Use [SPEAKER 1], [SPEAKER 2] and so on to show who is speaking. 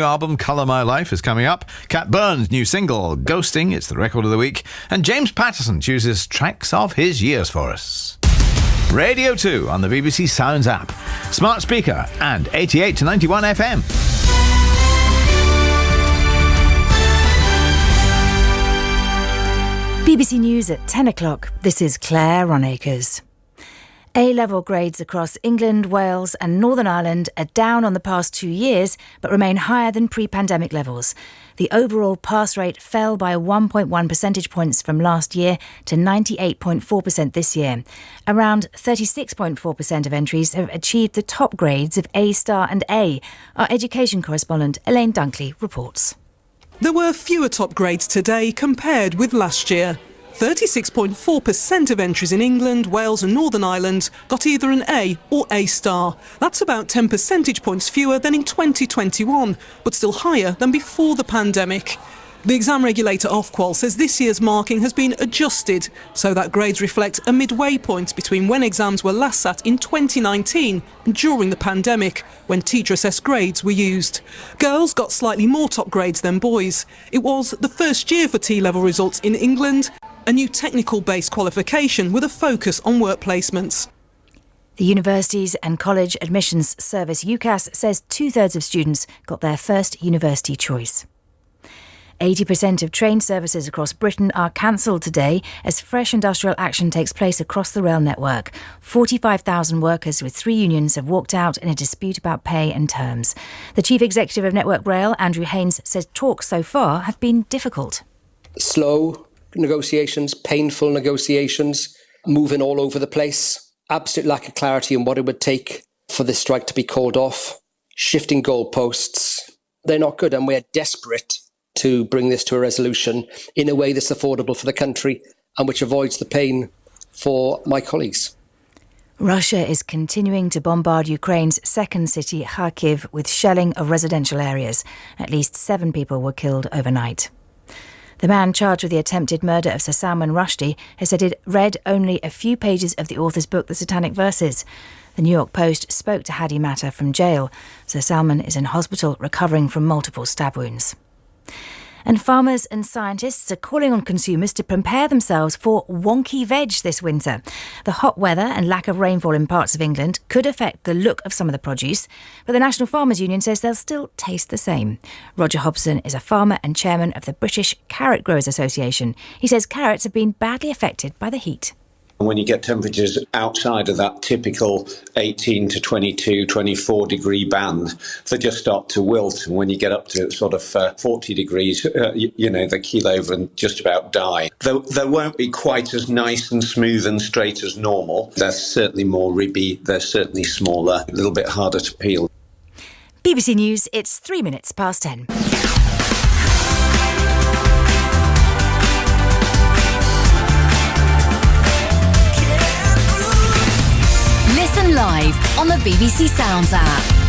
[SPEAKER 1] Album Colour My Life is coming up. Cat Burns' new single, Ghosting, it's the record of the week. And James Patterson chooses tracks of his years for us. Radio 2 on the BBC Sounds app, smart speaker and 88 to 91 FM.
[SPEAKER 2] BBC News at 10 o'clock. This is Claire Ronacres. A-level grades across England, Wales and Northern Ireland are down on the past 2 years, but remain higher than pre-pandemic levels. The overall pass rate fell by 1.1 percentage points from last year to 98.4% this year. Around 36.4% of entries have achieved the top grades of A star and A. Our education correspondent Elaine Dunkley reports.
[SPEAKER 3] There were fewer top grades today compared with last year. 36.4% of entries in England, Wales and Northern Ireland got either an A or A star. That's about 10 percentage points fewer than in 2021, but still higher than before the pandemic. The exam regulator Ofqual says this year's marking has been adjusted so that grades reflect a midway point between when exams were last sat in 2019 and during the pandemic, when teacher-assessed grades were used. Girls got slightly more top grades than boys. It was the first year for T-level results in England, a new technical-based qualification with a focus on work placements.
[SPEAKER 2] The Universities and College Admissions Service UCAS says 2/3 of students got their first university choice. 80% of train services across Britain are cancelled today as fresh industrial action takes place across the rail network. 45,000 workers with 3 unions have walked out in a dispute about pay and terms. The Chief Executive of Network Rail, Andrew Haines, says talks so far have been difficult.
[SPEAKER 4] Slow negotiations, painful negotiations, moving all over the place. Absolute lack of clarity on what it would take for this strike to be called off. Shifting goalposts. They're not good, and we're desperate to bring this to a resolution in a way that's affordable for the country and which avoids the pain for my colleagues.
[SPEAKER 2] Russia is continuing to bombard Ukraine's second city, Kharkiv, with shelling of residential areas. At least 7 people were killed overnight. The man charged with the attempted murder of Sir Salman Rushdie has said he'd read only a few pages of the author's book, The Satanic Verses. The New York Post spoke to Hadi Matta from jail. Sir Salman is in hospital recovering from multiple stab wounds. And farmers and scientists are calling on consumers to prepare themselves for wonky veg this winter. The hot weather and lack of rainfall in parts of England could affect the look of some of the produce, but the National Farmers Union says they'll still taste the same. Roger Hobson is a farmer and chairman of the British Carrot Growers Association. He says carrots have been badly affected by the heat.
[SPEAKER 5] When you get temperatures outside of that typical 18 to 22, 24 degree band, they just start to wilt. And when you get up to sort of 40 degrees, they keel over and just about die. They won't be quite as nice and smooth and straight as normal. They're certainly more ribby. They're certainly smaller, a little bit harder to peel.
[SPEAKER 2] BBC News, it's 3 minutes past 10.
[SPEAKER 6] Listen live on the BBC Sounds app.